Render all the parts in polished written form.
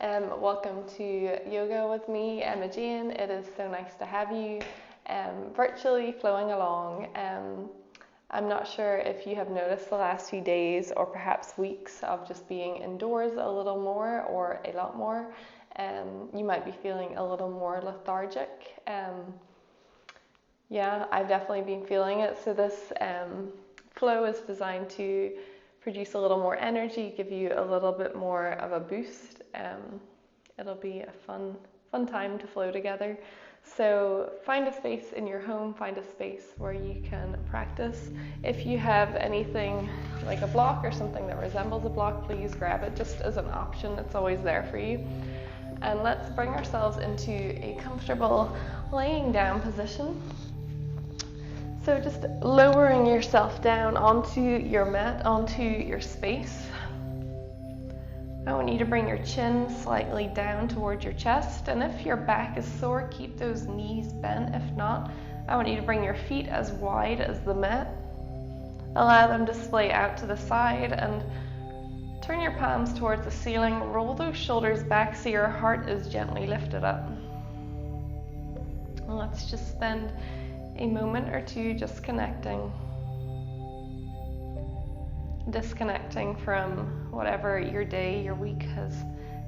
Welcome to yoga with me, Emma-Jayne. It is so nice to have you virtually flowing along. I'm not sure if you have noticed the last few days or perhaps weeks of just being indoors a little more or a lot more. You might be feeling a little more lethargic. Yeah, I've definitely been feeling it. So this flow is designed to produce a little more energy, give you a little bit more of a boost. It'll be a fun time to flow together. So find a space in your home, find a space where you can practice. If you have anything like a block or something that resembles a block, please grab it just as an option. It's always there for you. And let's bring ourselves into a comfortable laying down position. So just lowering yourself down onto your mat, onto your space. I want you to bring your chin slightly down towards your chest, and if your back is sore, keep those knees bent. If not, I want you to bring your feet as wide as the mat. Allow them to splay out to the side and turn your palms towards the ceiling. Roll those shoulders back so your heart is gently lifted up. And let's just spend a moment or two just disconnecting from whatever your day, your week has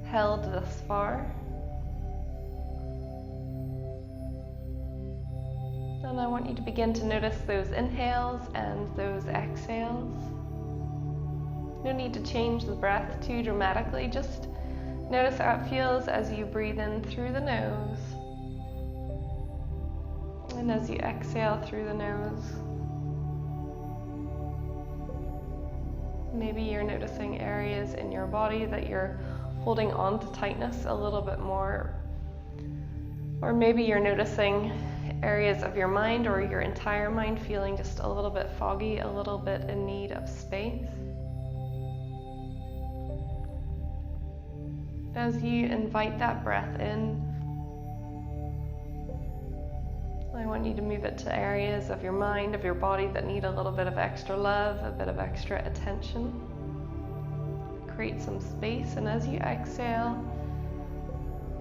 held thus far. And I want you to begin to notice those inhales and those exhales. No need to change the breath too dramatically, just notice how it feels as you breathe in through the nose and as you exhale through the nose. Maybe you're noticing areas in your body that you're holding on to tightness a little bit more. Or maybe you're noticing areas of your mind or your entire mind feeling just a little bit foggy, a little bit in need of space. As you invite that breath in, I want you to move it to areas of your mind, of your body that need a little bit of extra love, a bit of extra attention. Create some space, and as you exhale,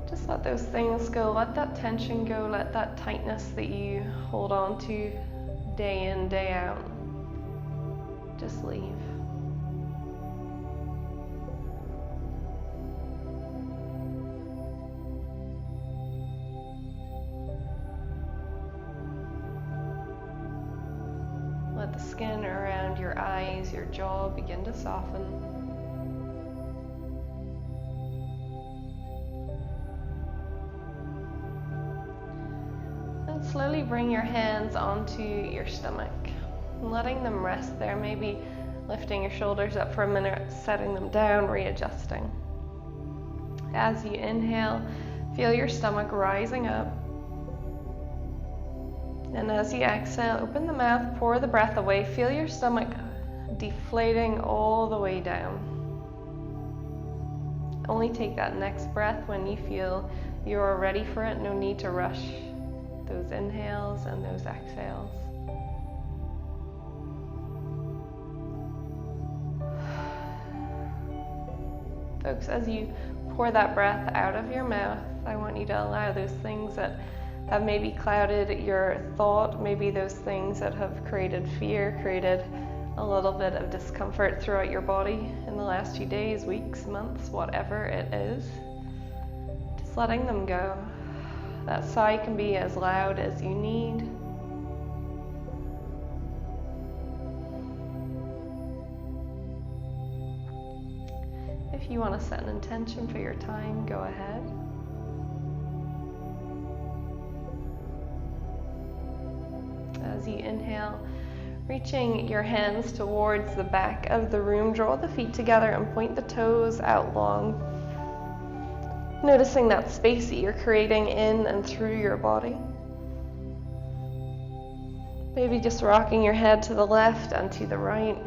just let those things go, let that tension go, let that tightness that you hold on to day in, day out, just leave. Let the skin around your eyes, your jaw begin to soften. And slowly bring your hands onto your stomach, letting them rest there, maybe lifting your shoulders up for a minute, setting them down, readjusting. As you inhale, feel your stomach rising up. And as you exhale, open the mouth, pour the breath away. Feel your stomach deflating all the way down. Only take that next breath when you feel you're ready for it. No need to rush those inhales and those exhales. Folks, as you pour that breath out of your mouth, I want you to allow those things that have maybe clouded your thought, maybe those things that have created fear, created a little bit of discomfort throughout your body in the last few days, weeks, months, whatever it is. Just letting them go. That sigh can be as loud as you need. If you want to set an intention for your time, go ahead. As you inhale, reaching your hands towards the back of the room, draw the feet together and point the toes out long. Noticing that space that you're creating in and through your body. Maybe just rocking your head to the left and to the right.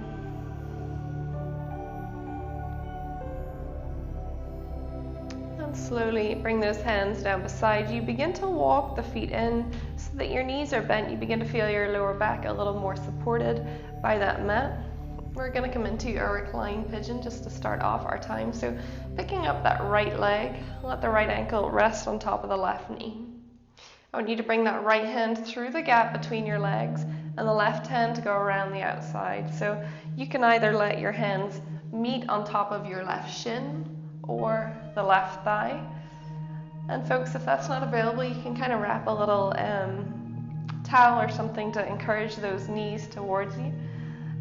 Slowly bring those hands down beside you. Begin to walk the feet in so that your knees are bent. You begin to feel your lower back a little more supported by that mat. We're going to come into a recline pigeon just to start off our time. So picking up that right leg, let the right ankle rest on top of the left knee. I want you to bring that right hand through the gap between your legs and the left hand to go around the outside. So you can either let your hands meet on top of your left shin or the left thigh. And folks, if that's not available, you can kind of wrap a little towel or something to encourage those knees towards you.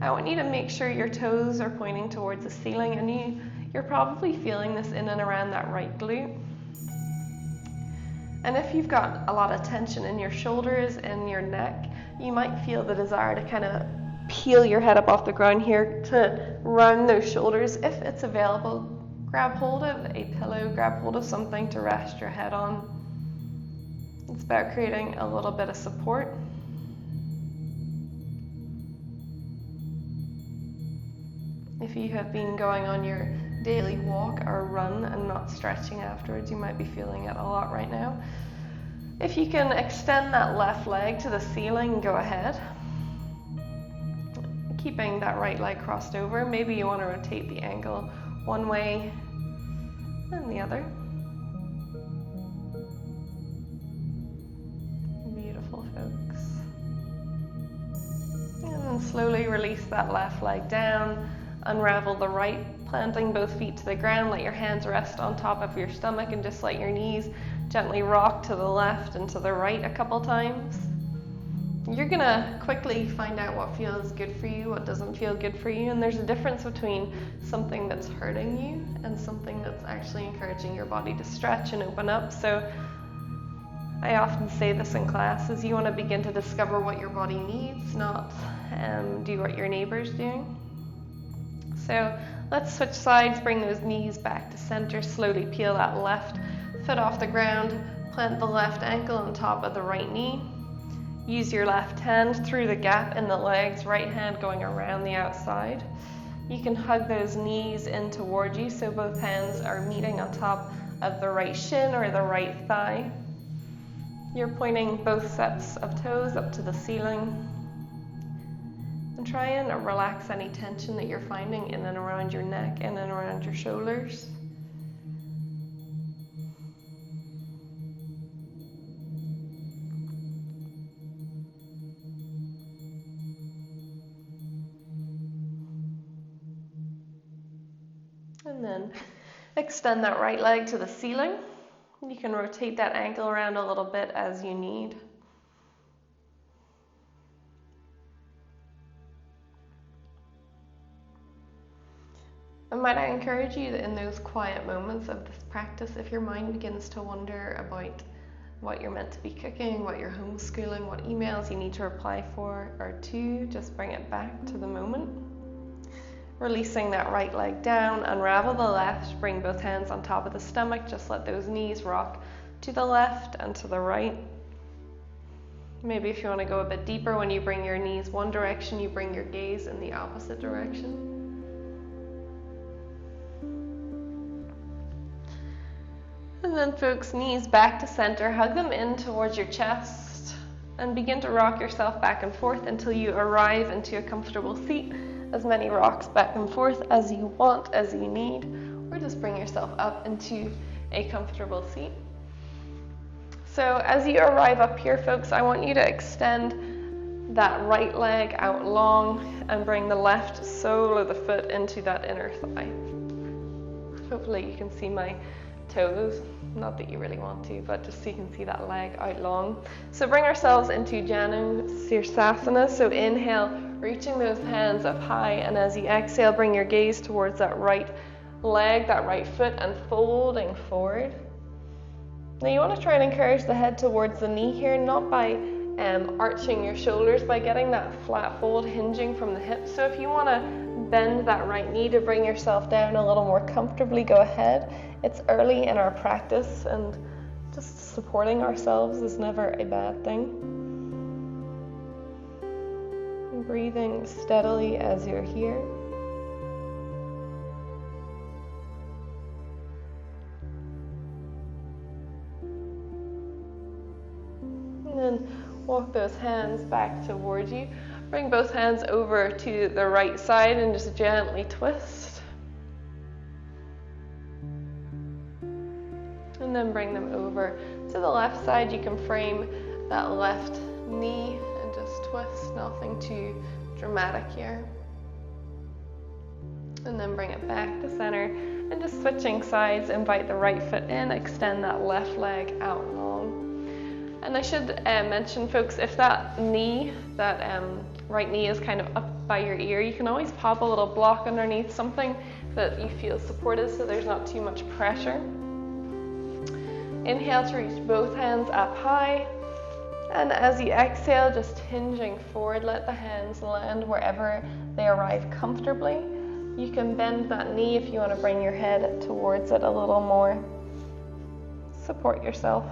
I want you to make sure your toes are pointing towards the ceiling, and you're probably feeling this in and around that right glute. And if you've got a lot of tension in your shoulders and your neck, you might feel the desire to kind of peel your head up off the ground here to round those shoulders. If it's available, grab hold of a pillow, grab hold of something to rest your head on. It's about creating a little bit of support. If you have been going on your daily walk or run and not stretching afterwards, you might be feeling it a lot right now. If you can extend that left leg to the ceiling, go ahead. Keeping that right leg crossed over. Maybe you want to rotate the ankle one way and the other. Beautiful, folks. And then slowly release that left leg down. Unravel the right, planting both feet to the ground. Let your hands rest on top of your stomach and just let your knees gently rock to the left and to the right a couple times. You're gonna quickly find out what feels good for you, what doesn't feel good for you, and there's a difference between something that's hurting you and something that's actually encouraging your body to stretch and open up. So I often say this in classes, you want to begin to discover what your body needs, not do what your neighbor's doing. So let's switch sides, bring those knees back to center, slowly peel that left foot off the ground, plant the left ankle on top of the right knee. Use your left hand through the gap in the legs, right hand going around the outside. You can hug those knees in toward you so both hands are meeting on top of the right shin or the right thigh. You're pointing both sets of toes up to the ceiling. And try and relax any tension that you're finding in and around your neck, in and around your shoulders. And then extend that right leg to the ceiling. You can rotate that ankle around a little bit as you need. And might I encourage you that in those quiet moments of this practice, if your mind begins to wonder about what you're meant to be cooking, what you're homeschooling, what emails you need to reply for or to, just bring it back to the moment. Releasing that right leg down, unravel the left, bring both hands on top of the stomach, just let those knees rock to the left and to the right. Maybe if you want to go a bit deeper, when you bring your knees one direction, you bring your gaze in the opposite direction. And then folks, knees back to center, hug them in towards your chest and begin to rock yourself back and forth until you arrive into a comfortable seat. As many rocks back and forth as you want, as you need, or just bring yourself up into a comfortable seat. So as you arrive up here, folks, I want you to extend that right leg out long and bring the left sole of the foot into that inner thigh. Hopefully you can see my toes, not that you really want to, but just so you can see that leg out long. So bring ourselves into Janu Sirsasana. So inhale, reaching those hands up high, and as you exhale, bring your gaze towards that right leg, that right foot, and folding forward. Now you want to try and encourage the head towards the knee here, not by arching your shoulders, by getting that flat fold hinging from the hips. So if you want to bend that right knee to bring yourself down a little more comfortably, go ahead. It's early in our practice, and just supporting ourselves is never a bad thing. Breathing steadily as you're here. And then walk those hands back towards you. Bring both hands over to the right side and just gently twist. And then bring them over to the left side. You can frame that left knee and just twist, nothing too dramatic here. And then bring it back to center and just switching sides, invite the right foot in, extend that left leg out long. And I should mention, folks, if that knee, that right knee is kind of up by your ear, you can always pop a little block underneath, something that you feel supported so there's not too much pressure. Inhale to reach both hands up high. And as you exhale, just hinging forward, let the hands land wherever they arrive comfortably. You can bend that knee if you want to bring your head towards it a little more. Support yourself.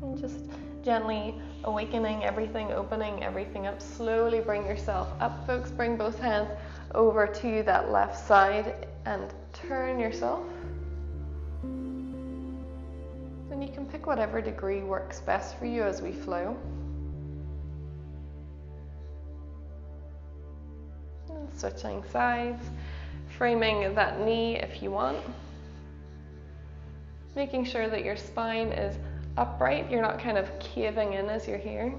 And just gently awakening everything, opening everything up. Slowly bring yourself up, folks. Bring both hands over to that left side and turn yourself. Then you can pick whatever degree works best for you as we flow. And switching sides, framing that knee if you want. Making sure that your spine is upright, you're not kind of caving in as you're here.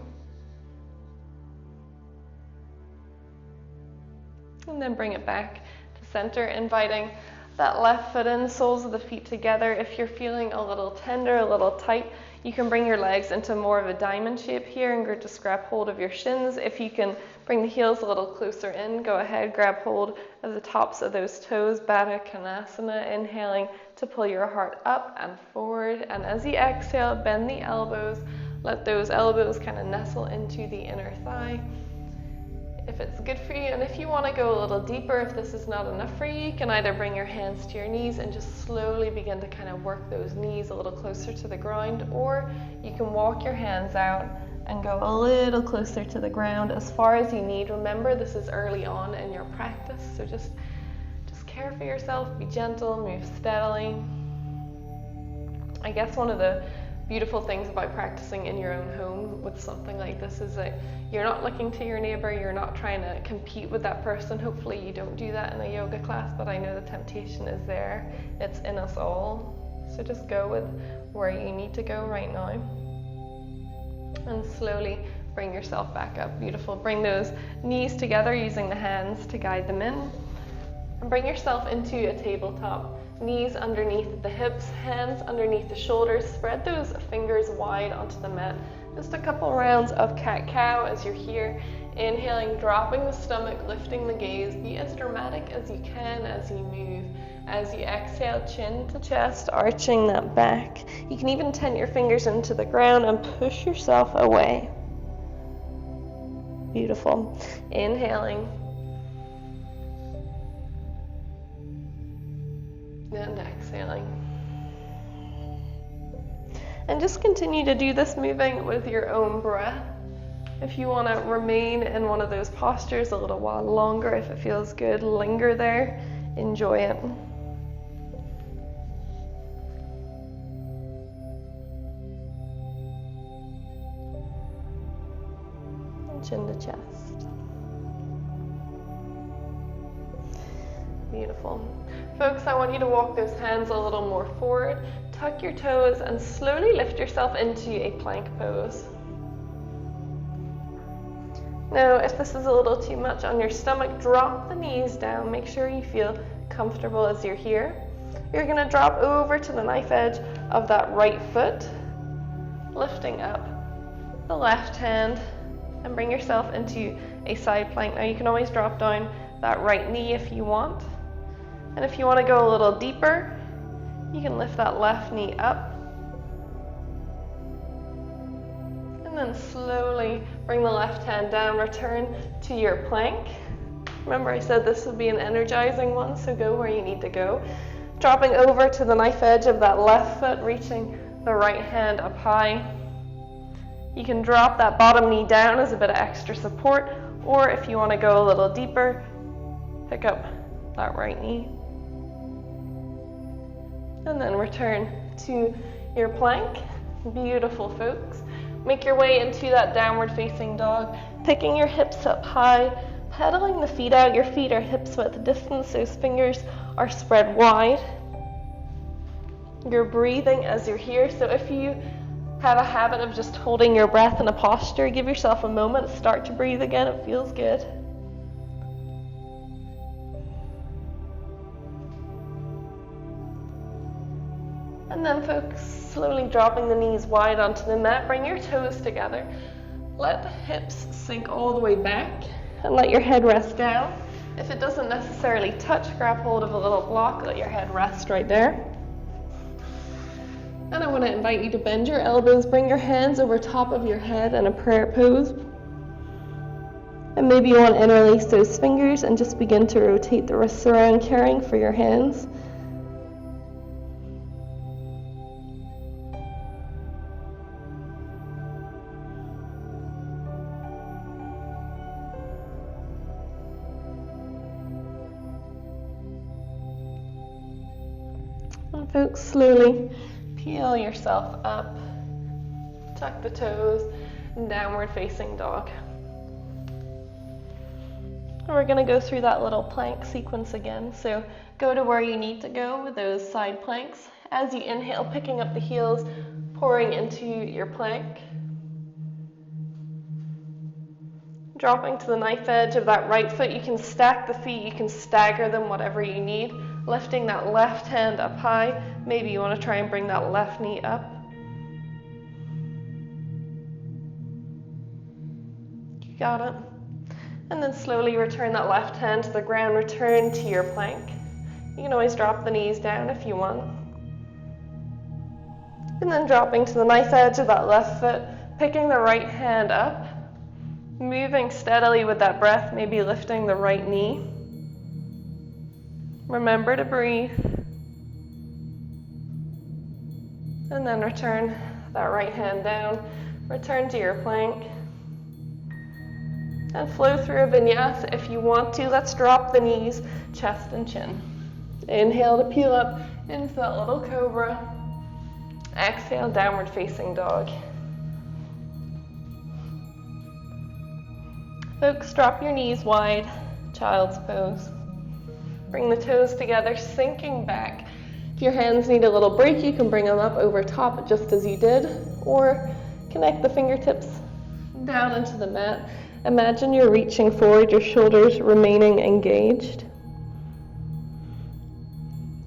And then bring it back to center, inviting that left foot in, soles of the feet together. If you're feeling a little tender, a little tight, you can bring your legs into more of a diamond shape here and just grab hold of your shins. If you can bring the heels a little closer in, go ahead, grab hold of the tops of those toes, Baddha Konasana, inhaling to pull your heart up and forward. And as you exhale, bend the elbows, let those elbows kind of nestle into the inner thigh. If it's good for you, and if you want to go a little deeper, if this is not enough for you, you can either bring your hands to your knees and just slowly begin to kind of work those knees a little closer to the ground, or you can walk your hands out and go a little closer to the ground as far as you need. Remember, this is early on in your practice, so just care for yourself, be gentle, move steadily. I guess one of the beautiful things about practicing in your own home with something like this is that you're not looking to your neighbor, you're not trying to compete with that person. Hopefully you don't do that in a yoga class, but I know the temptation is there. It's in us all. So just go with where you need to go right now. And slowly bring yourself back up. Beautiful. Bring those knees together using the hands to guide them in. And bring yourself into a tabletop. Knees underneath the hips, hands underneath the shoulders. Spread those fingers wide onto the mat. Just a couple rounds of cat-cow as you're here. Inhaling, dropping the stomach, lifting the gaze. Be as dramatic as you can as you move. As you exhale, chin to chest, arching that back. You can even tent your fingers into the ground and push yourself away. Beautiful. Inhaling. And exhaling. And just continue to do this, moving with your own breath. If you want to remain in one of those postures a little while longer, if it feels good, linger there, enjoy it. And chin to chest. Beautiful. Folks, I want you to walk those hands a little more forward, tuck your toes, and slowly lift yourself into a plank pose. Now, if this is a little too much on your stomach, drop the knees down. Make sure you feel comfortable as you're here. You're going to drop over to the knife edge of that right foot, lifting up the left hand, and bring yourself into a side plank. Now, you can always drop down that right knee if you want. And if you want to go a little deeper, you can lift that left knee up. And then slowly bring the left hand down, return to your plank. Remember, I said this would be an energizing one, so go where you need to go. Dropping over to the knife edge of that left foot, reaching the right hand up high. You can drop that bottom knee down as a bit of extra support, Or if you want to go a little deeper, pick up that right knee. And then return to your plank. Beautiful, folks. Make your way into that downward facing dog, picking your hips up high, pedaling the feet out. Your feet are hips width distance, those fingers are spread wide. You're breathing as you're here, so if you have a habit of just holding your breath in a posture, give yourself a moment, start to breathe again, it feels good. And then folks, slowly dropping the knees wide onto the mat, bring your toes together. Let the hips sink all the way back and let your head rest down. If it doesn't necessarily touch, grab hold of a little block, let your head rest right there. And I want to invite you to bend your elbows, bring your hands over top of your head in a prayer pose. And maybe you want to interlace those fingers and just begin to rotate the wrists around, caring for your hands. And folks, slowly peel yourself up, tuck the toes, and downward facing dog. And we're going to go through that little plank sequence again. So go to where you need to go with those side planks. As you inhale, picking up the heels, pouring into your plank. Dropping to the knife edge of that right foot, you can stack the feet, you can stagger them, whatever you need. Lifting that left hand up high. Maybe you want to try and bring that left knee up. You got it. And then slowly return that left hand to the ground, return to your plank. You can always drop the knees down if you want. And then dropping to the knife edge of that left foot, picking the right hand up, moving steadily with that breath, maybe lifting the right knee. Remember to breathe. And then return that right hand down, return to your plank. And flow through a vinyasa if you want to. Let's drop the knees, chest and chin. Inhale to peel up into that little cobra. Exhale, downward facing dog. Folks, drop your knees wide, child's pose. Bring the toes together, sinking back. If your hands need a little break, you can bring them up over top just as you did, or connect the fingertips down into the mat. Imagine you're reaching forward, your shoulders remaining engaged.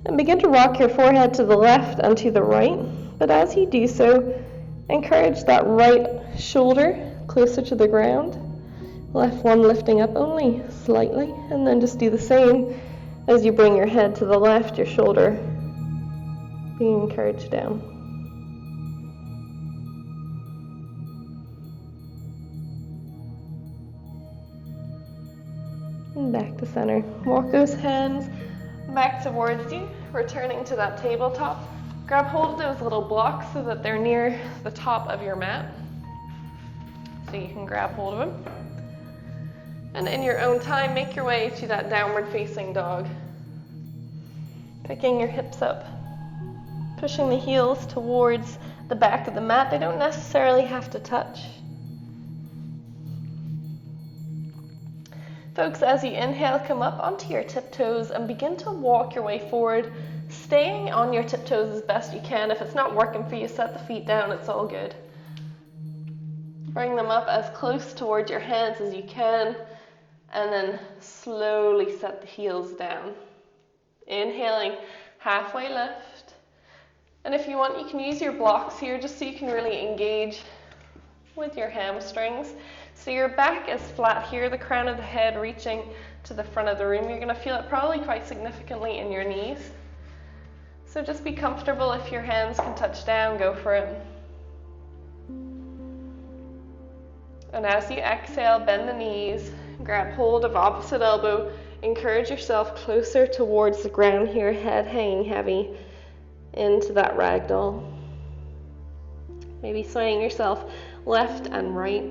And begin to rock your forehead to the left and to the right. But as you do so, encourage that right shoulder closer to the ground. Left one lifting up only slightly, and then just do the same as you bring your head to the left, your shoulder being encouraged down. And back to center. Walk those hands back towards you, returning to that tabletop. Grab hold of those little blocks so that they're near the top of your mat, so you can grab hold of them. And in your own time, make your way to that downward facing dog. Picking your hips up, pushing the heels towards the back of the mat. They don't necessarily have to touch. Folks, as you inhale, come up onto your tiptoes and begin to walk your way forward, staying on your tiptoes as best you can. If it's not working for you, set the feet down, it's all good. Bring them up as close towards your hands as you can, and then slowly set the heels down. Inhaling, halfway lift. And if you want, you can use your blocks here just so you can really engage with your hamstrings. So your back is flat here, the crown of the head reaching to the front of the room. You're going to feel it probably quite significantly in your knees. So just be comfortable. If your hands can touch down, go for it. And as you exhale, bend the knees, grab hold of opposite elbow, encourage yourself closer towards the ground here, head hanging heavy into that ragdoll. Maybe swaying yourself left and right.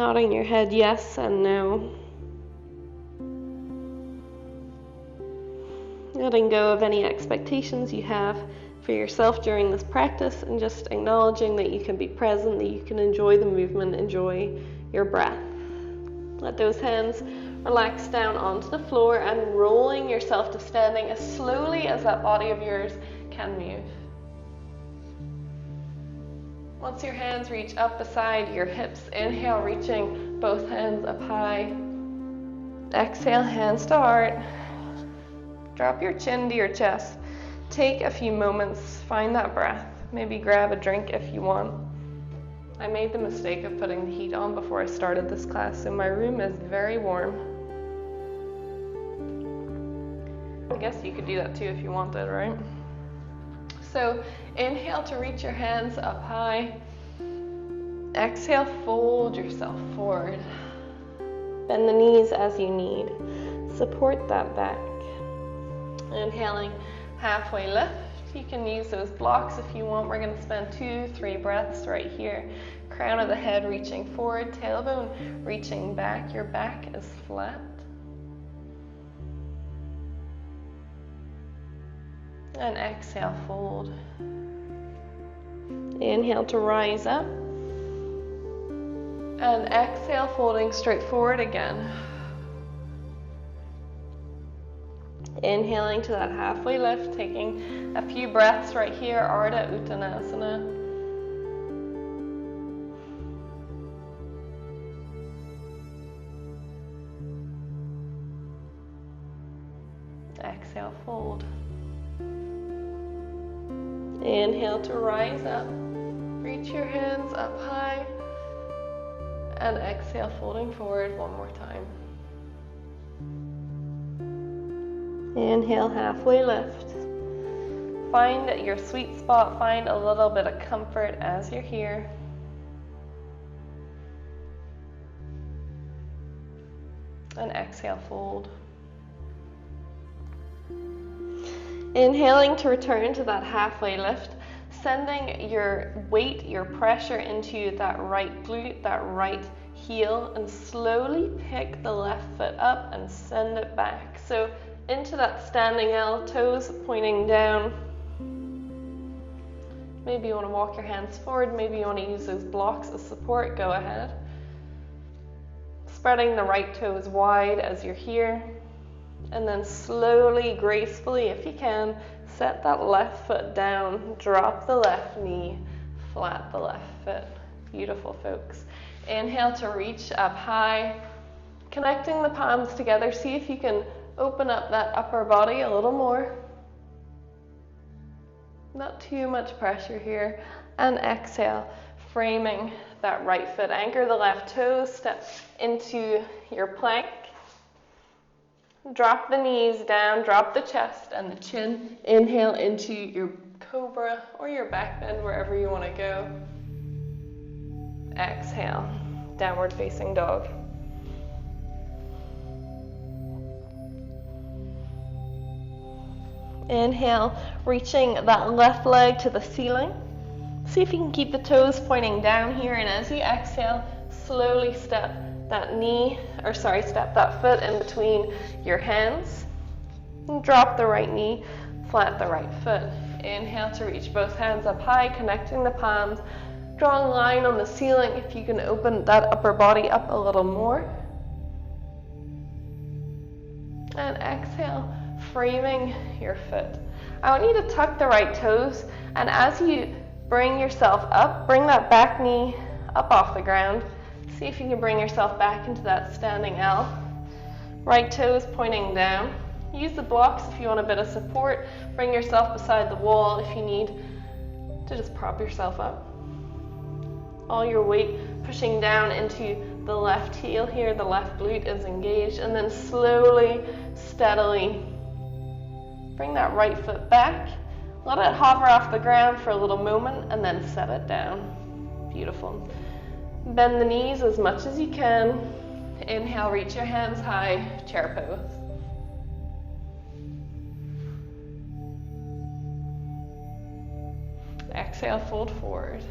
Nodding your head yes and no. Letting go of any expectations you have for yourself during this practice, and just acknowledging that you can be present, that you can enjoy the movement, enjoy your breath. Let those hands relax down onto the floor and rolling yourself to standing as slowly as that body of yours can move. Once your hands reach up beside your hips, inhale, reaching both hands up high. Exhale, hands to heart. Drop your chin to your chest. Take a few moments, find that breath. Maybe grab a drink if you want. I made the mistake of putting the heat on before I started this class, so my room is very warm. I guess you could do that too if you wanted, right? So inhale to reach your hands up high. Exhale, fold yourself forward. Bend the knees as you need. Support that back. Inhaling, halfway lift. You can use those blocks if you want. We're going to spend 2-3 breaths right here. Crown of the head reaching forward, tailbone reaching back. Your back is flat. And exhale, fold. Inhale to rise up. And exhale, folding straight forward again. Inhaling to that halfway lift, taking a few breaths right here, Ardha Uttanasana. Exhale, fold. Inhale to rise up. Reach your hands up high. And exhale, folding forward one more time. Inhale, halfway lift. Find your sweet spot, find a little bit of comfort as you're here. And exhale, fold. Inhaling to return to that halfway lift, sending your weight, your pressure into that right glute, that right heel, and slowly pick the left foot up and send it back. So into that standing L, toes pointing down. Maybe you want to walk your hands forward, maybe you want to use those blocks as support, go ahead. Spreading the right toes wide as you're here. And then slowly, gracefully, if you can, set that left foot down, drop the left knee, flat the left foot. Beautiful, folks. Inhale to reach up high, connecting the palms together. See if you can open up that upper body a little more. Not too much pressure here. And exhale, framing that right foot. Anchor the left toes, step into your plank. Drop the knees down, drop the chest and the chin. Inhale into your cobra or your back bend, wherever you want to go. Exhale, downward facing dog. Inhale, reaching that left leg to the ceiling. See if you can keep the toes pointing down here, and as you exhale, slowly step that foot in between your hands. And drop the right knee, flat the right foot. Inhale to reach both hands up high, connecting the palms. Draw a line on the ceiling if you can open that upper body up a little more. And exhale, framing your foot. I want you to tuck the right toes, and as you bring yourself up, bring that back knee up off the ground. See if you can bring yourself back into that standing L. Right toes pointing down. Use the blocks if you want a bit of support. Bring yourself beside the wall if you need to just prop yourself up. All your weight pushing down into the left heel here. The left glute is engaged. And then slowly, steadily, bring that right foot back. Let it hover off the ground for a little moment and then set it down. Beautiful. Bend the knees as much as you can. Inhale, reach your hands high, chair pose. Exhale, fold forward.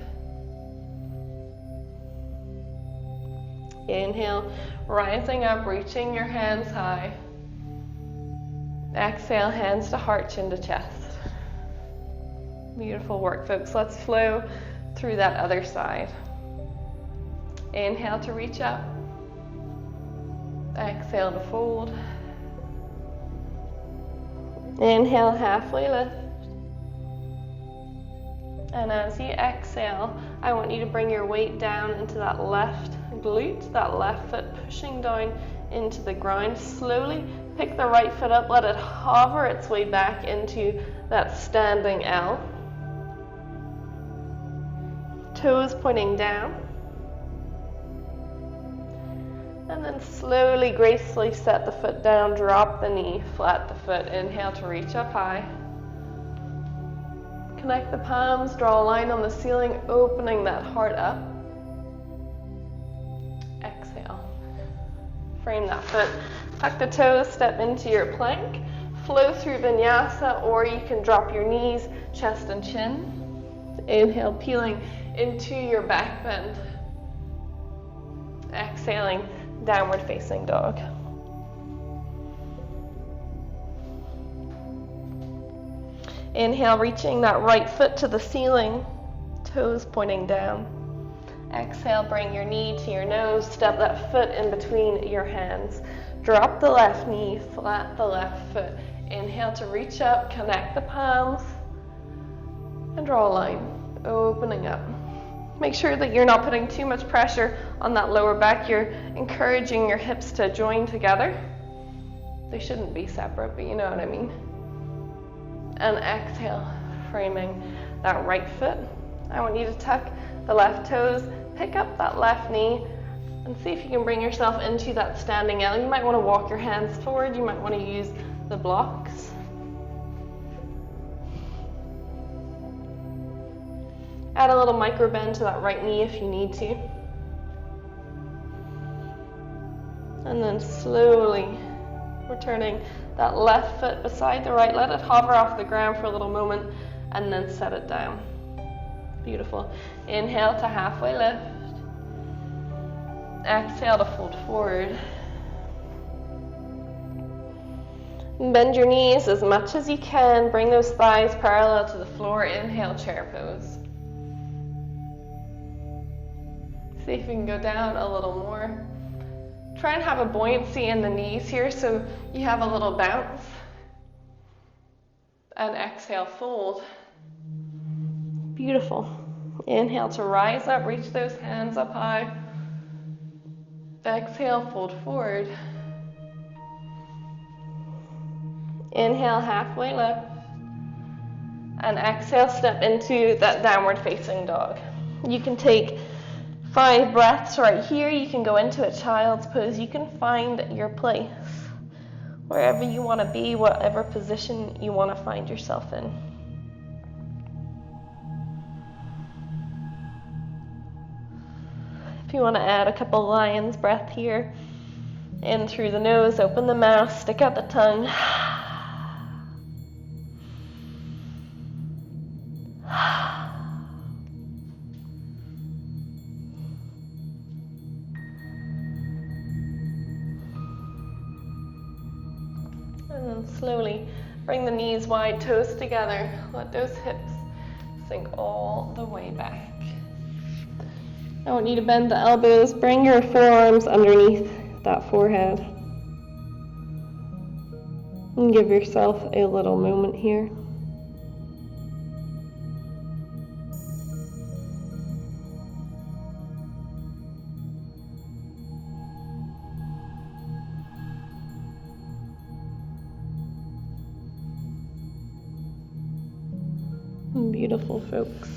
Inhale, rising up, reaching your hands high. Exhale, hands to heart, chin to chest. Beautiful work, folks. Let's flow through that other side. Inhale to reach up. Exhale to fold. Inhale, halfway lift. And as you exhale, I want you to bring your weight down into that left glute, that left foot pushing down into the ground. Slowly pick the right foot up, let it hover its way back into that standing L. Toes pointing down. And then slowly, gracefully set the foot down, drop the knee, flat the foot. Inhale to reach up high. Connect the palms, draw a line on the ceiling, opening that heart up. Exhale. Frame that foot. Tuck the toes, step into your plank. Flow through vinyasa, or you can drop your knees, chest and chin. Inhale, peeling into your back bend. Exhaling, downward facing dog. Inhale, reaching that right foot to the ceiling, toes pointing down. Exhale, bring your knee to your nose, step that foot in between your hands. Drop the left knee, flat the left foot. Inhale to reach up, connect the palms, and draw a line, opening up. Make sure that you're not putting too much pressure on that lower back. You're encouraging your hips to join together. They shouldn't be separate, but you know what I mean. And exhale, framing that right foot. I want you to tuck the left toes, pick up that left knee, and see if you can bring yourself into that standing L. You might want to walk your hands forward. You might want to use the blocks. Add a little micro bend to that right knee if you need to. And then slowly returning that left foot beside the right. Let it hover off the ground for a little moment and then set it down. Beautiful. Inhale to halfway lift. Exhale to fold forward. Bend your knees as much as you can. Bring those thighs parallel to the floor. Inhale, chair pose. See if you can go down a little more. Try and have a buoyancy in the knees here so you have a little bounce. And exhale, fold. Beautiful. Inhale to rise up, reach those hands up high. Exhale, fold forward. Inhale, halfway lift. And exhale, step into that downward facing dog. You can take 5 breaths right here. You can go into a child's pose. You can find your place wherever you want to be, whatever position you want to find yourself in. If you want to add a couple lion's breath here, in through the nose, open the mouth, stick out the tongue. And then slowly bring the knees wide, toes together. Let those hips sink all the way back. I want you to bend the elbows, bring your forearms underneath that forehead. And give yourself a little moment here. Beautiful, folks.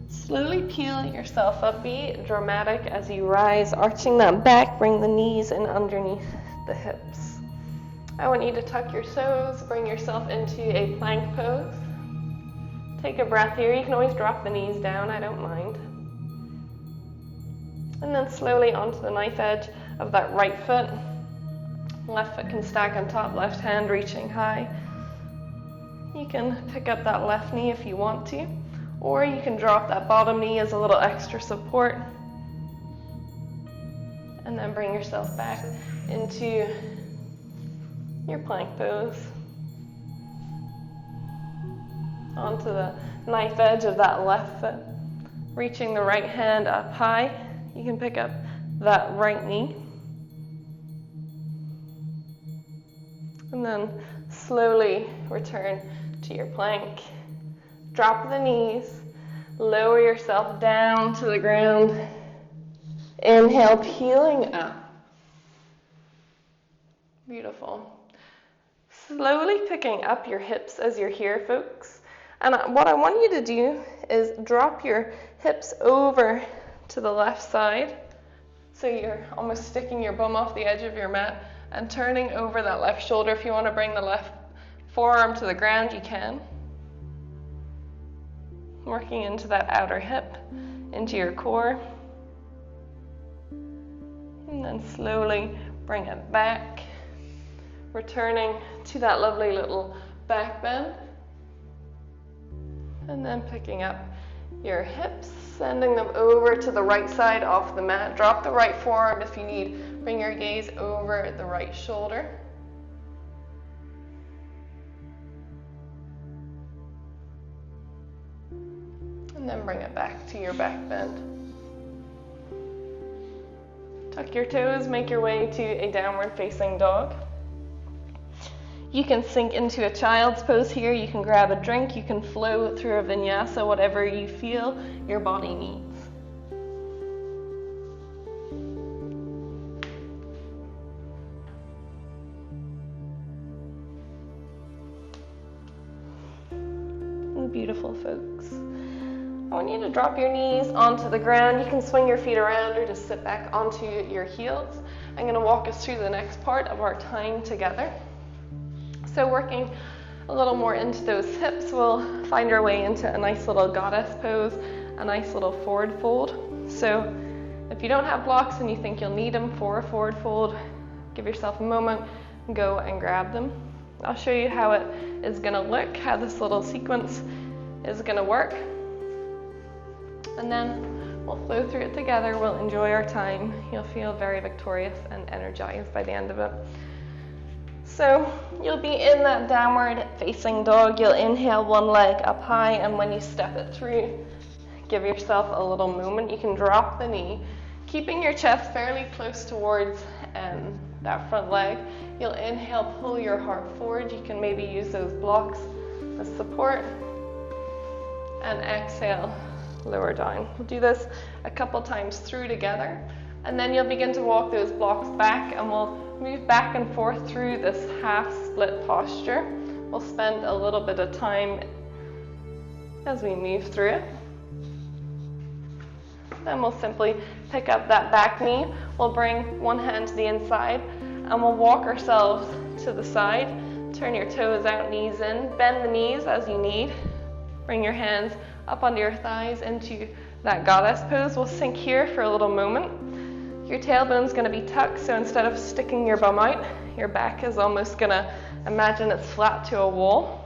Slowly peel yourself up. Be dramatic as you rise, arching that back. Bring the knees in underneath the hips. I want you to tuck your toes, bring yourself into a plank pose. Take a breath here. You can always drop the knees down, I don't mind. And then slowly onto the knife edge of that right foot. Left foot can stack on top, left hand reaching high. You can pick up that left knee if you want to, or you can drop that bottom knee as a little extra support. And then bring yourself back into your plank pose. Onto the knife edge of that left foot. Reaching the right hand up high. You can pick up that right knee. And then slowly return to your plank. Drop the knees. Lower yourself down to the ground. Inhale, peeling up. Beautiful. Slowly picking up your hips as you're here, folks. And what I want you to do is drop your hips over to the left side. So you're almost sticking your bum off the edge of your mat and turning over that left shoulder. If you want to bring the left forearm to the ground, you can. Working into that outer hip, into your core. And then slowly bring it back. Returning to that lovely little back bend. And then picking up your hips, sending them over to the right side off the mat. Drop the right forearm if you need. Bring your gaze over the right shoulder. And then bring it back to your back bend. Tuck your toes, make your way to a downward facing dog. You can sink into a child's pose here. You can grab a drink. You can flow through a vinyasa, whatever you feel your body needs. Beautiful, folks. I want you to drop your knees onto the ground. You can swing your feet around or just sit back onto your heels. I'm going to walk us through the next part of our time together. So working a little more into those hips, we'll find our way into a nice little goddess pose, a nice little forward fold. So if you don't have blocks and you think you'll need them for a forward fold, give yourself a moment, go and grab them. I'll show you how it is going to look, how this little sequence is going to work. And then we'll flow through it together. We'll enjoy our time. You'll feel very victorious and energized by the end of it. So you'll be in that downward facing dog. You'll inhale one leg up high, and when you step it through, give yourself a little moment. You can drop the knee, keeping your chest fairly close towards that front leg. You'll inhale, pull your heart forward. You can maybe use those blocks as support. And exhale, lower down. We'll do this a couple times through together. And then you'll begin to walk those blocks back, and we'll move back and forth through this half split posture. We'll spend a little bit of time as we move through it. Then we'll simply pick up that back knee. We'll bring one hand to the inside, and we'll walk ourselves to the side. Turn your toes out, knees in. Bend the knees as you need. Bring your hands up onto your thighs into that goddess pose. We'll sink here for a little moment. Your tailbone's going to be tucked, so instead of sticking your bum out, your back is almost going to imagine it's flat to a wall.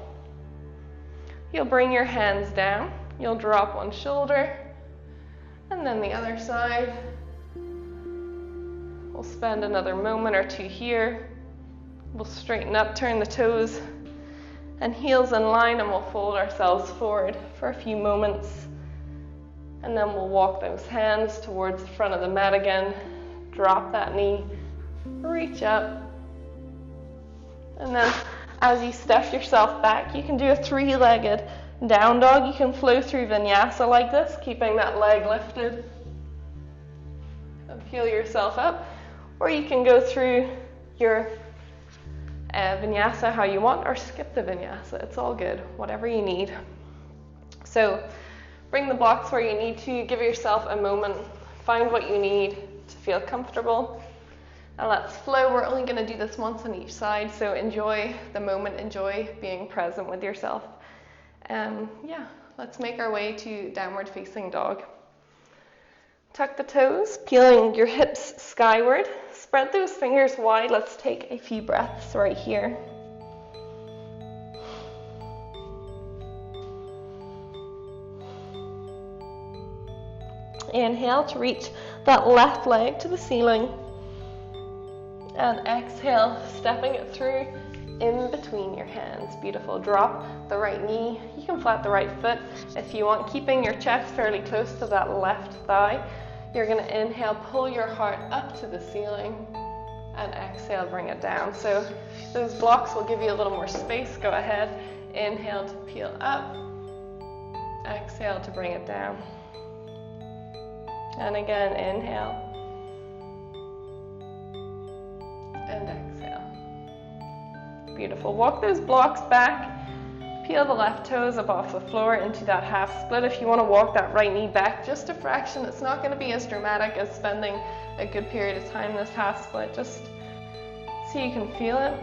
You'll bring your hands down. You'll drop one shoulder, and then the other side. We'll spend another moment or two here. We'll straighten up, turn the toes and heels in line, and we'll fold ourselves forward for a few moments. And then we'll walk those hands towards the front of the mat again. Drop that knee, reach up. And then as you step yourself back, you can do a three-legged down dog. You can flow through vinyasa like this, keeping that leg lifted. And peel yourself up. Or you can go through your vinyasa how you want, or skip the vinyasa. It's all good, whatever you need. So bring the blocks where you need to. Give yourself a moment. Find what you need to feel comfortable. And let's flow. We're only going to do this once on each side, so enjoy the moment. Enjoy being present with yourself. Yeah, let's make our way to downward facing dog. Tuck the toes, peeling your hips skyward. Spread those fingers wide. Let's take a few breaths right here. Inhale to reach that left leg to the ceiling. And exhale, stepping it through in between your hands. Beautiful. Drop the right knee. You can flat the right foot if you want, keeping your chest fairly close to that left thigh. You're going to inhale, pull your heart up to the ceiling, and exhale, bring it down. So those blocks will give you a little more space. Go ahead. Inhale to peel up. Exhale to bring it down. And again, inhale. And exhale. Beautiful. Walk those blocks back. Peel the left toes up off the floor into that half split. If you want to walk that right knee back just a fraction, it's not going to be as dramatic as spending a good period of time this half split, just so you can feel it.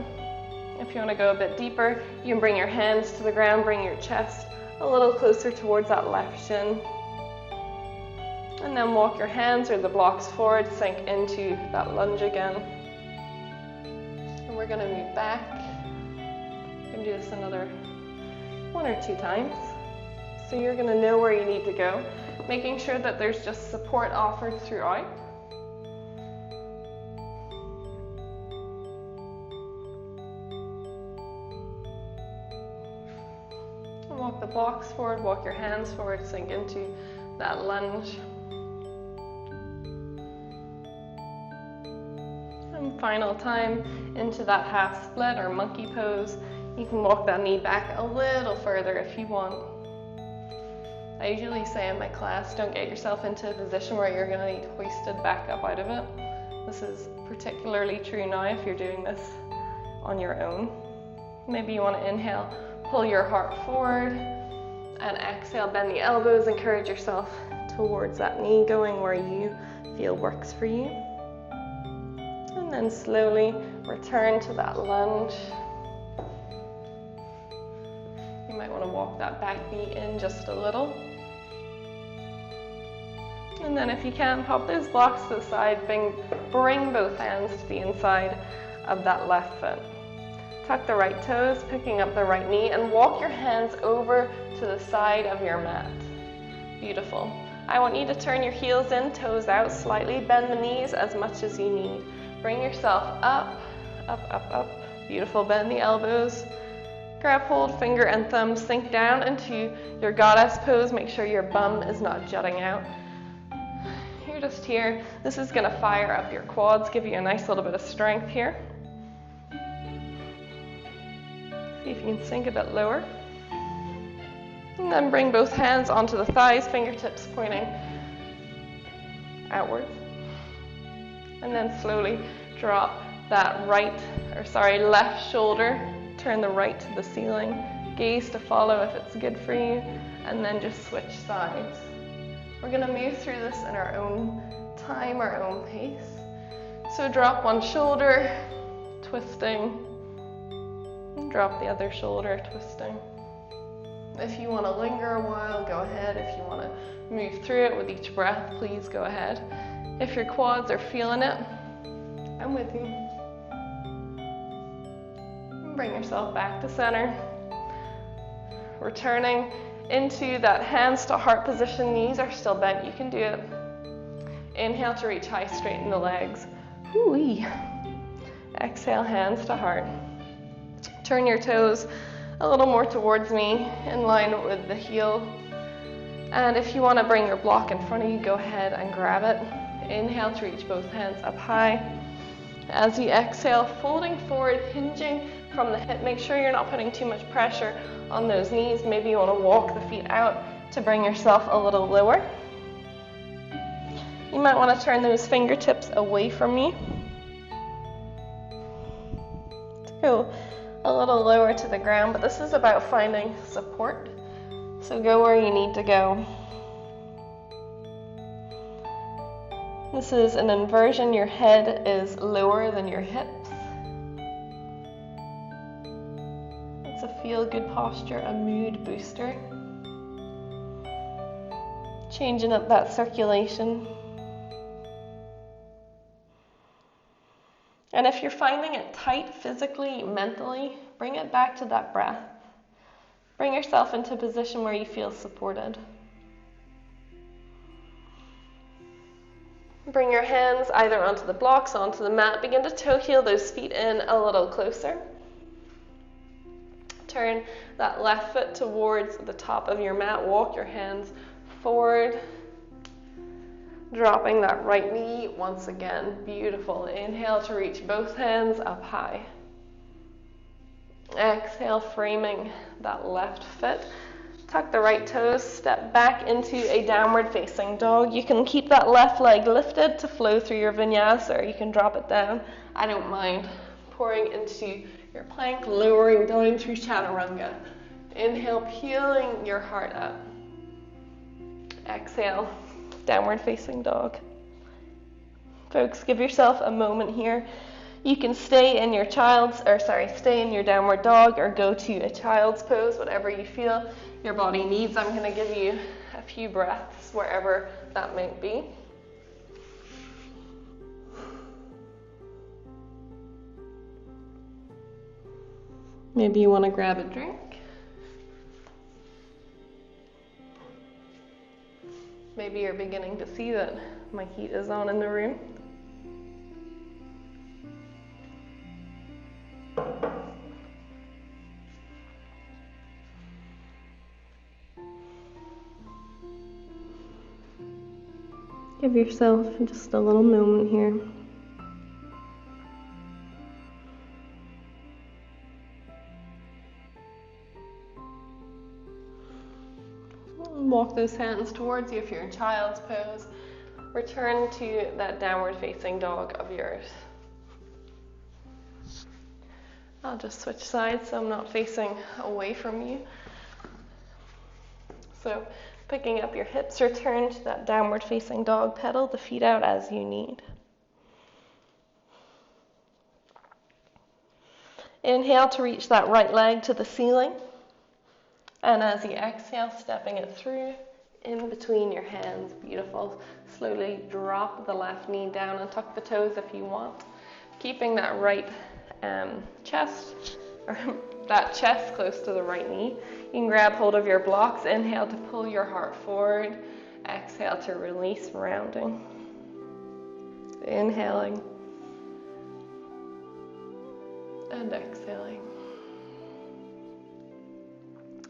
If you want to go a bit deeper, you can bring your hands to the ground, bring your chest a little closer towards that left shin. And then walk your hands or the blocks forward, sink into that lunge again. And we're going to move back. We're going to do this another 1 or 2 times. So you're going to know where you need to go, making sure that there's just support offered throughout. And walk the blocks forward, walk your hands forward, sink into that lunge. And final time into that half split or monkey pose. You can walk that knee back a little further if you want. I usually say in my class, don't get yourself into a position where you're going to need hoisted back up out of it. This is particularly true now if you're doing this on your own. Maybe you want to inhale, pull your heart forward, and exhale, bend the elbows, encourage yourself towards that knee, going where you feel works for you. And then slowly return to that lunge. You might want to walk that back knee in just a little. And then if you can, pop those blocks to the side, bring both hands to the inside of that left foot. Tuck the right toes, picking up the right knee, and walk your hands over to the side of your mat. Beautiful. I want you to turn your heels in, toes out slightly, bend the knees as much as you need. Bring yourself up, up, up, up. Beautiful. Bend the elbows. Grab hold, finger and thumb, sink down into your goddess pose. Make sure your bum is not jutting out. You're just here. This is going to fire up your quads, give you a nice little bit of strength here. See if you can sink a bit lower. And then bring both hands onto the thighs, fingertips pointing outwards. And then slowly drop that left shoulder. Turn the right to the ceiling, gaze to follow if it's good for you, and then just switch sides. We're going to move through this in our own time, our own pace. So drop one shoulder, twisting, and drop the other shoulder, twisting. If you want to linger a while, go ahead. If you want to move through it with each breath, please go ahead. If your quads are feeling it, I'm with you. Bring yourself back to center. Returning into that hands to heart position. Knees are still bent. You can do it. Inhale to reach high, straighten the legs. Whoo-wee. Exhale, hands to heart. Turn your toes a little more towards me, in line with the heel. And if you want to bring your block in front of you, go ahead and grab it. Inhale to reach both hands up high. As you exhale, folding forward, hinging from the hip. Make sure you're not putting too much pressure on those knees. Maybe you want to walk the feet out to bring yourself a little lower. You might want to turn those fingertips away from you. To go a little lower to the ground, but this is about finding support. So go where you need to go. This is an inversion. Your head is lower than your hips. It's a feel-good posture, a mood booster. Changing up that circulation. And if you're finding it tight physically, mentally, bring it back to that breath. Bring yourself into a position where you feel supported. Bring your hands either onto the blocks, onto the mat. Begin to toe heel those feet in a little closer. Turn that left foot towards the top of your mat. Walk your hands forward. Dropping that right knee once again. Beautiful. Inhale to reach both hands up high. Exhale, framing that left foot. Tuck the right toes, step back into a downward facing dog. You can keep that left leg lifted to flow through your vinyasa, or you can drop it down. I don't mind. Pouring into your plank, lowering down through chaturanga. Inhale, peeling your heart up. Exhale, downward facing dog. Folks, give yourself a moment here. You can stay in your stay in your downward dog or go to a child's pose, whatever you feel your body needs. I'm going to give you a few breaths wherever that might be. Maybe you want to grab a drink. Maybe you're beginning to see that my heat is on in the room. Give yourself just a little moment here. Walk those hands towards you if you're in child's pose. Return to that downward facing dog of yours. I'll just switch sides so I'm not facing away from you. So picking up your hips, return to that downward facing dog. Pedal the feet out as you need. Inhale to reach that right leg to the ceiling. And as you exhale, stepping it through in between your hands. Beautiful. Slowly drop the left knee down and tuck the toes if you want. Keeping that right chest, or that chest close to the right knee. You can grab hold of your blocks. Inhale to pull your heart forward. Exhale to release, rounding. Inhaling. And exhaling.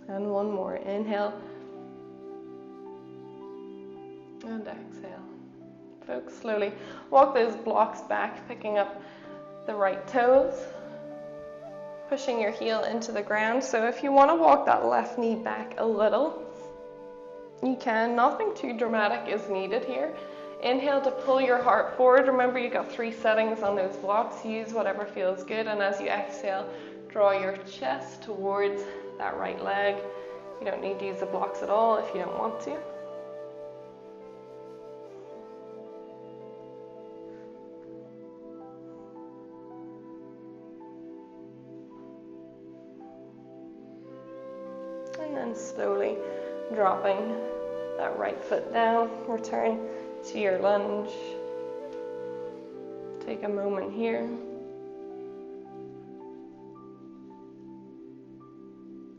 And one more. Inhale. And exhale. Folks, slowly walk those blocks back, picking up the right toes. Pushing your heel into the ground. So if you want to walk that left knee back a little, you can. Nothing too dramatic is needed here. Inhale to pull your heart forward. Remember, you've got 3 settings on those blocks. Use whatever feels good. And as you exhale, draw your chest towards that right leg. You don't need to use the blocks at all if you don't want to. And then slowly dropping that right foot down. Return to your lunge. Take a moment here.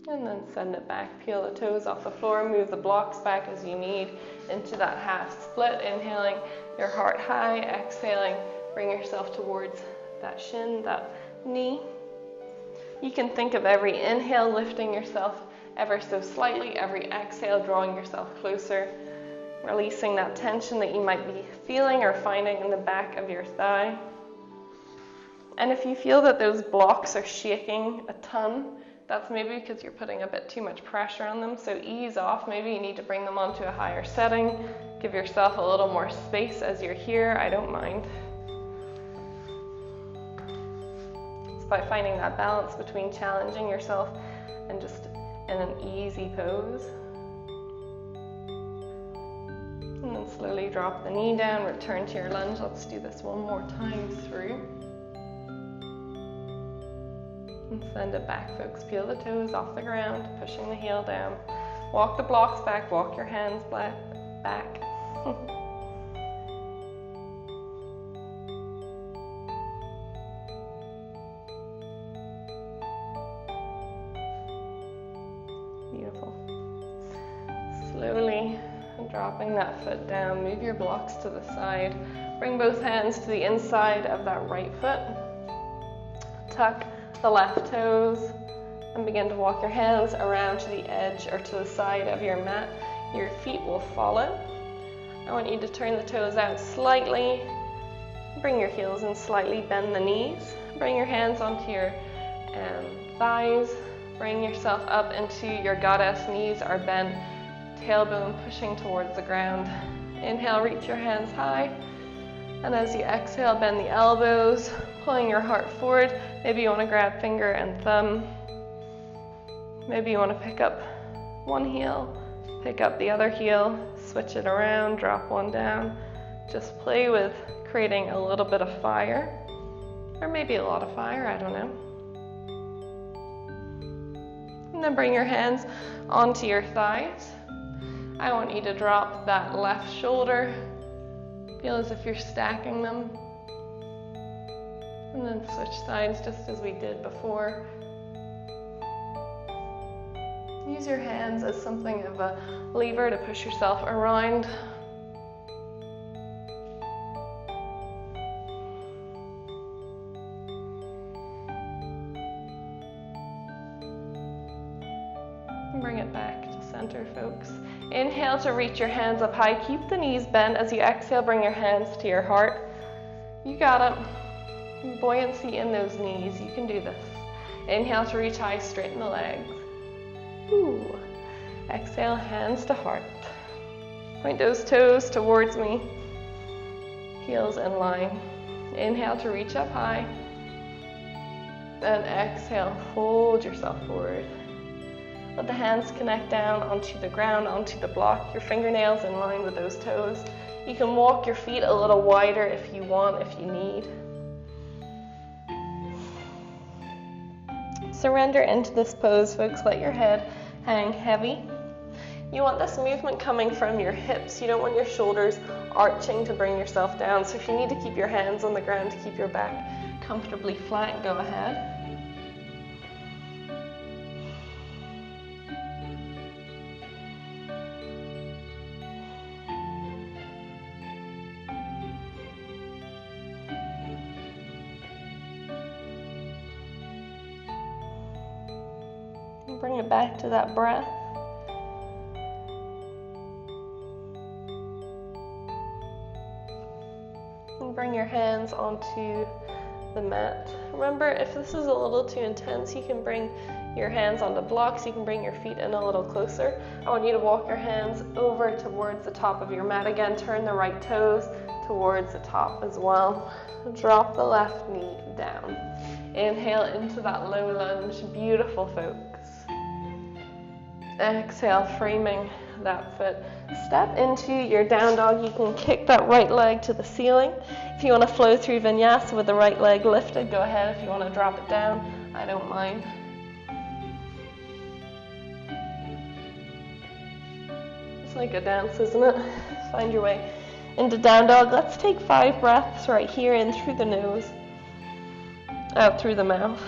And then send it back. Peel the toes off the floor. Move the blocks back as you need into that half split. Inhaling your heart high. Exhaling, bring yourself towards that shin, that knee. You can think of every inhale lifting yourself ever so slightly. Every exhale drawing yourself closer. Releasing that tension that you might be feeling or finding in the back of your thigh. And if you feel that those blocks are shaking a ton, that's maybe because you're putting a bit too much pressure on them, so ease off. Maybe you need to bring them onto a higher setting. Give yourself a little more space as you're here. I don't mind. It's about finding that balance between challenging yourself and just in an easy pose. And then slowly drop the knee down, return to your lunge. Let's do this one more time through. And send it back, folks. Peel the toes off the ground, pushing the heel down. Walk the blocks back, walk your hands back. Beautiful. Slowly dropping that foot down. Move your blocks to the side. Bring both hands to the inside of that right foot. Tuck the left toes and begin to walk your hands around to the edge or to the side of your mat. Your feet will follow. I want you to turn the toes out slightly. Bring your heels in slightly, bend the knees. Bring your hands onto your thighs. Bring yourself up into your goddess. Knees are bent, tailbone pushing towards the ground. Inhale, reach your hands high. And as you exhale, bend the elbows, pulling your heart forward. Maybe you want to grab finger and thumb. Maybe you want to pick up one heel, pick up the other heel, switch it around, drop one down. Just play with creating a little bit of fire, or maybe a lot of fire, I don't know. And then bring your hands onto your thighs. I want you to drop that left shoulder. Feel as if you're stacking them. And then switch sides just as we did before. Use your hands as something of a lever to push yourself around. And bring it back to center, folks. Inhale to reach your hands up high. Keep the knees bent. As you exhale, bring your hands to your heart. You got it. Buoyancy in those knees. You can do this. Inhale to reach high, straighten the legs. Ooh. Exhale, hands to heart. Point those toes towards me. Heels in line. Inhale to reach up high. And exhale, fold yourself forward. Let the hands connect down onto the ground, onto the block. Your fingernails in line with those toes. You can walk your feet a little wider if you want, if you need. Surrender into this pose, folks. Let your head hang heavy. You want this movement coming from your hips. You don't want your shoulders arching to bring yourself down. So if you need to keep your hands on the ground to keep your back comfortably flat, go ahead. Bring it back to that breath. And bring your hands onto the mat. Remember, if this is a little too intense, you can bring your hands onto blocks. You can bring your feet in a little closer. I want you to walk your hands over towards the top of your mat. Again, turn the right toes towards the top as well. Drop the left knee down. Inhale into that low lunge. Beautiful, folks. Exhale, framing that foot. Step into your down dog. You can kick that right leg to the ceiling. If you want to flow through vinyasa with the right leg lifted, go ahead. If you want to drop it down, I don't mind. It's like a dance, isn't it? Find your way into down dog. Let's take 5 breaths right here, in through the nose, out through the mouth.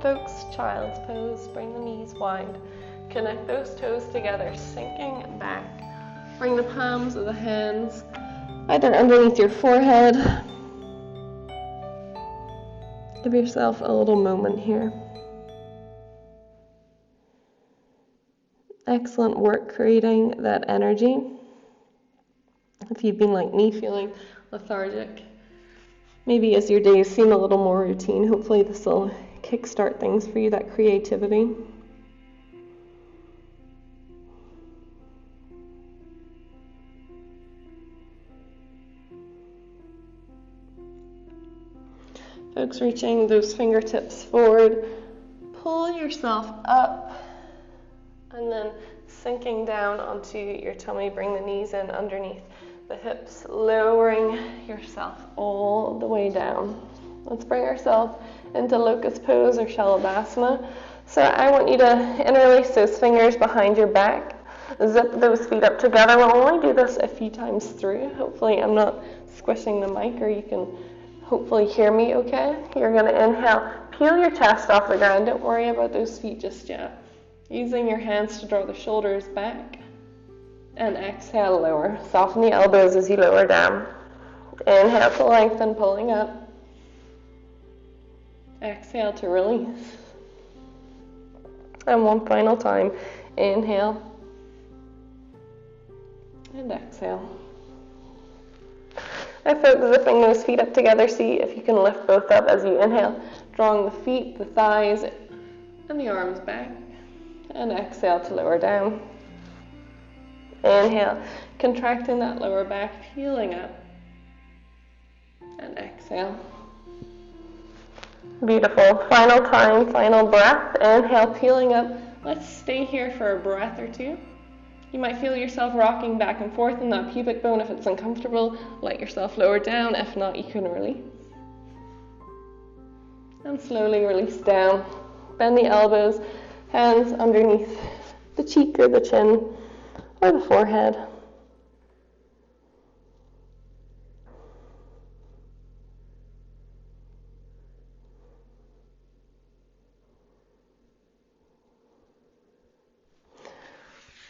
Folks, child's pose. Bring the knees wide. Connect those toes together, sinking back. Bring the palms of the hands either underneath your forehead. Give yourself a little moment here. Excellent work creating that energy. If you've been like me, feeling lethargic, maybe as your days seem a little more routine, hopefully this will kickstart things for you, that creativity. Folks, reaching those fingertips forward, pull yourself up, and then sinking down onto your tummy. Bring the knees in underneath the hips, lowering yourself all the way down. Let's bring ourselves into locust pose or shalabhasana. So I want you to interlace those fingers behind your back. Zip those feet up together. We'll only do this a few times through. Hopefully I'm not squishing the mic, or you can hopefully hear me okay. You're going to inhale, peel your chest off the ground. Don't worry about those feet just yet. Using your hands to draw the shoulders back. And exhale, lower. Soften the elbows as you lower down. Inhale to lengthen, pulling up. Exhale to release. And one final time. Inhale. And exhale. Now folks, zipping those feet up together, see if you can lift both up as you inhale, drawing the feet, the thighs, and the arms back. And exhale to lower down. Inhale, contracting that lower back, peeling up. And exhale. Beautiful. Final time, final breath. Inhale, peeling up. Let's stay here for a breath or two. You might feel yourself rocking back and forth in that pubic bone. If it's uncomfortable, let yourself lower down. If not, you can release. And slowly release down. Bend the elbows, hands underneath the cheek or the chin or the forehead.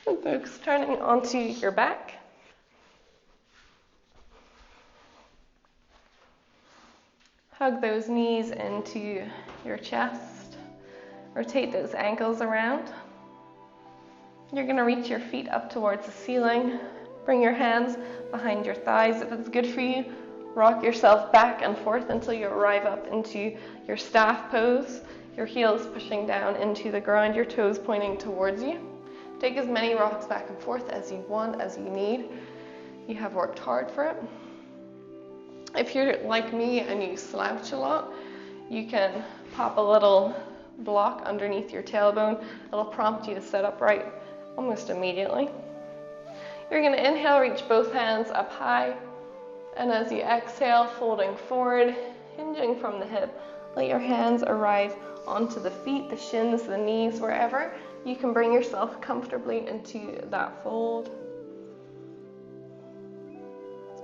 And folks, turning onto your back. Hug those knees into your chest. Rotate those ankles around. You're going to reach your feet up towards the ceiling. Bring your hands behind your thighs. If it's good for you, rock yourself back and forth until you arrive up into your staff pose. Your heels pushing down into the ground, your toes pointing towards you. Take as many rocks back and forth as you want, as you need. You have worked hard for it. If you're like me and you slouch a lot, you can pop a little block underneath your tailbone. It'll prompt you to sit upright almost immediately. You're going to inhale, reach both hands up high. And as you exhale, folding forward, hinging from the hip, let your hands arrive onto the feet, the shins, the knees, wherever. You can bring yourself comfortably into that fold.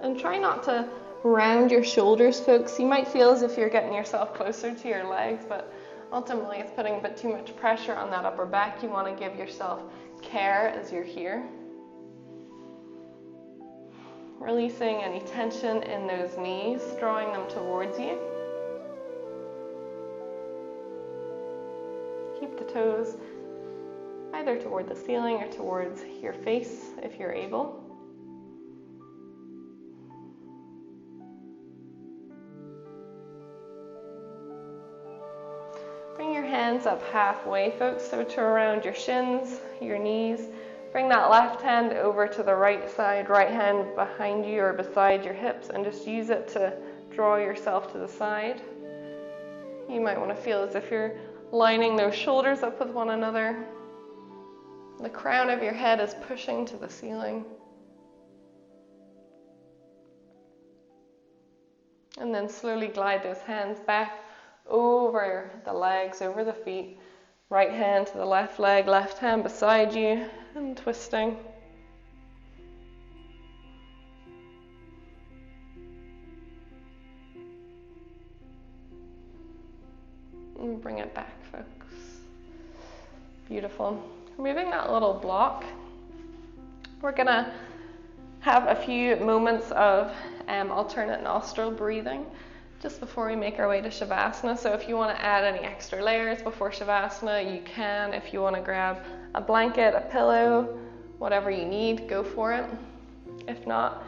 And try not to round your shoulders, folks. You might feel as if you're getting yourself closer to your legs, but ultimately it's putting a bit too much pressure on that upper back. You want to give yourself care as you're here. Releasing any tension in those knees, drawing them towards you. Keep the toes either toward the ceiling or towards your face if you're able. Bring your hands up halfway, folks, so to around your shins, your knees. Bring that left hand over to the right side, right hand behind you or beside your hips, and just use it to draw yourself to the side. You might want to feel as if you're lining those shoulders up with one another. The crown of your head is pushing to the ceiling. And then slowly glide those hands back over the legs, over the feet. Right hand to the left leg, left hand beside you, and twisting. And bring it back, folks. Beautiful. Removing that little block, we're going to have a few moments of alternate nostril breathing just before we make our way to Shavasana. So if you want to add any extra layers before Shavasana, you can. If you want to grab a blanket, a pillow, whatever you need, go for it. If not,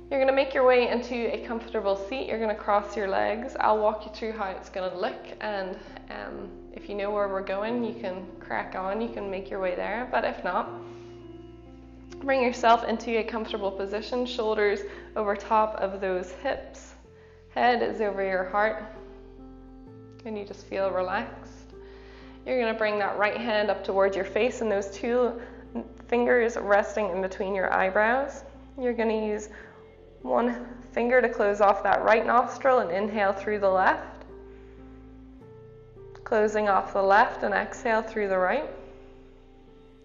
you're going to make your way into a comfortable seat. You're going to cross your legs. I'll walk you through how it's going to look, and if you know where we're going, you can crack on, you can make your way there. But if not, bring yourself into a comfortable position, shoulders over top of those hips, head is over your heart, and you just feel relaxed. You're going to bring that right hand up towards your face and those two fingers resting in between your eyebrows. You're going to use one finger to close off that right nostril and inhale through the left. Closing off the left and exhale through the right.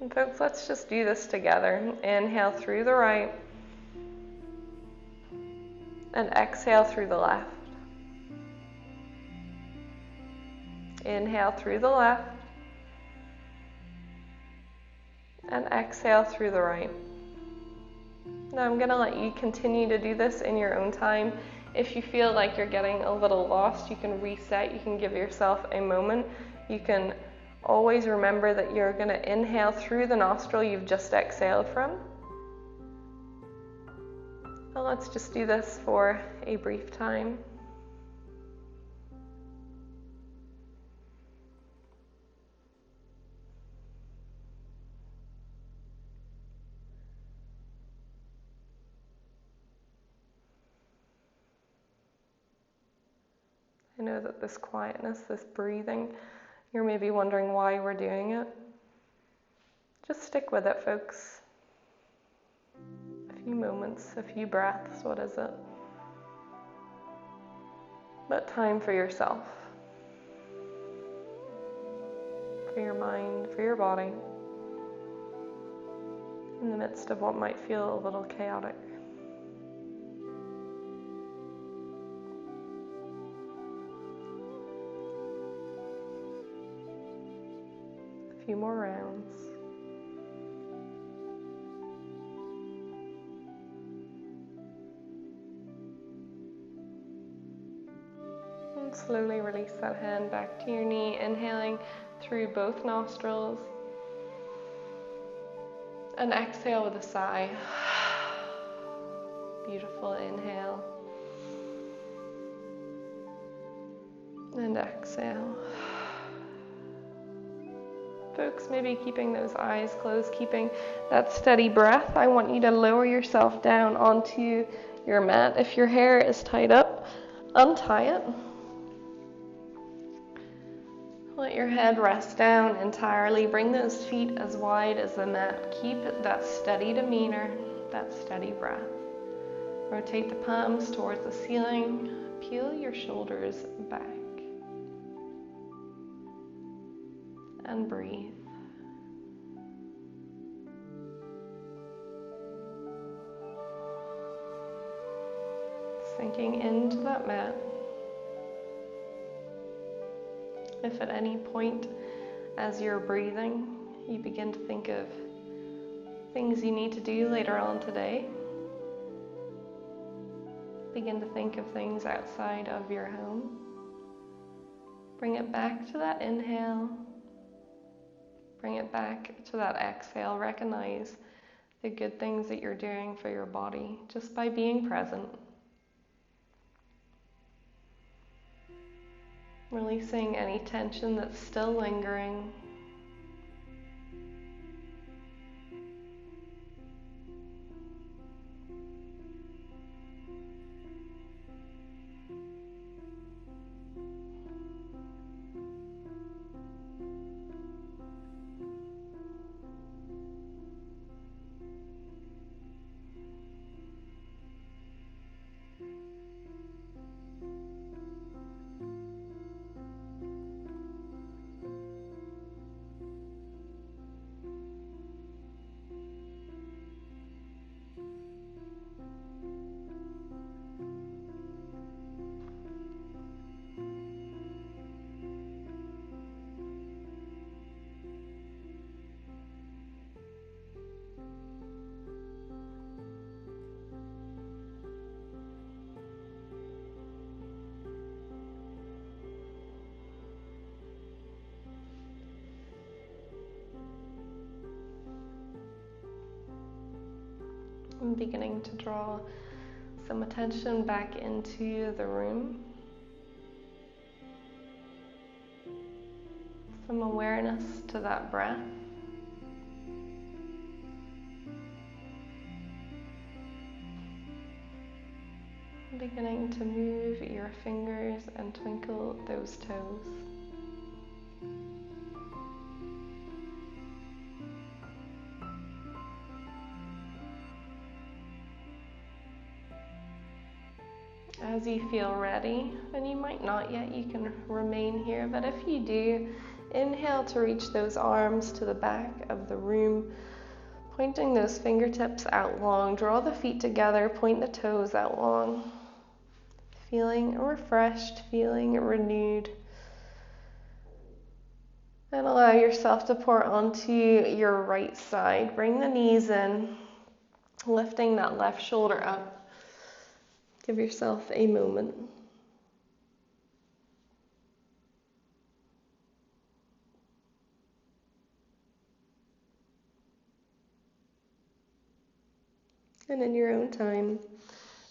And folks, let's just do this together. Inhale through the right and exhale through the left. Inhale through the left and exhale through the right. Now I'm going to let you continue to do this in your own time. If you feel like you're getting a little lost, you can reset, you can give yourself a moment. You can always remember that you're going to inhale through the nostril you've just exhaled from. Now let's just do this for a brief time. I know that this quietness, this breathing, you're maybe wondering why we're doing it. Just stick with it, folks. A few moments, a few breaths, what is it? But time for yourself, for your mind, for your body, in the midst of what might feel a little chaotic. A few more rounds. And slowly release that hand back to your knee, inhaling through both nostrils. And exhale with a sigh. Beautiful inhale. And exhale. Folks, maybe keeping those eyes closed, keeping that steady breath. I want you to lower yourself down onto your mat. If your hair is tied up, untie it. Let your head rest down entirely. Bring those feet as wide as the mat. Keep that steady demeanor, that steady breath. Rotate the palms towards the ceiling. Peel your shoulders back. And breathe. Sinking into that mat. If at any point as you're breathing, you begin to think of things you need to do later on today, begin to think of things outside of your home, bring it back to that inhale. Bring it back to that exhale. Recognize the good things that you're doing for your body just by being present. Releasing any tension that's still lingering. I'm beginning to draw some attention back into the room. Some awareness to that breath. Beginning to move your fingers and twinkle those toes. As you feel ready, and you might not yet, you can remain here, but if you do Inhale to reach those arms to the back of the room, pointing those fingertips out long. Draw the feet together, point the toes out long. Feeling refreshed, feeling renewed. And allow yourself to pour onto your right side. Bring the knees in, lifting that left shoulder up. Give yourself a moment. And in your own time,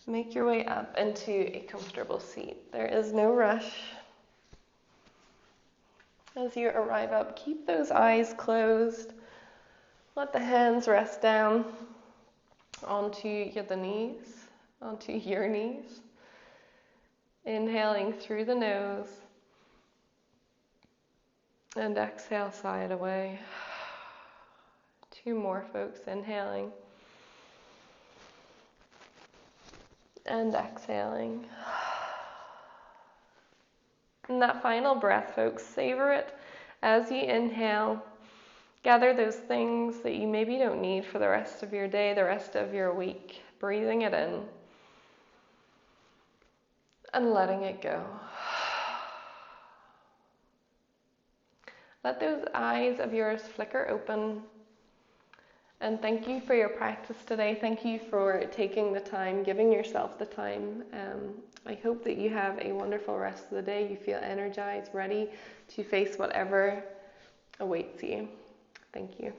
make your way up into a comfortable seat. There is no rush. As you arrive up, keep those eyes closed. Let the hands rest down onto the knees, onto your knees. Inhaling through the nose. And exhale, sigh it away. 2 more, folks. Inhaling. And exhaling. And that final breath, folks, savor it as you inhale. Gather those things that you maybe don't need for the rest of your day, the rest of your week. Breathing it in and letting it go. Let those eyes of yours flicker open. And thank you for your practice today. Thank you for taking the time, giving yourself the time. I hope that you have a wonderful rest of the day. You feel energized, ready to face whatever awaits you. Thank you.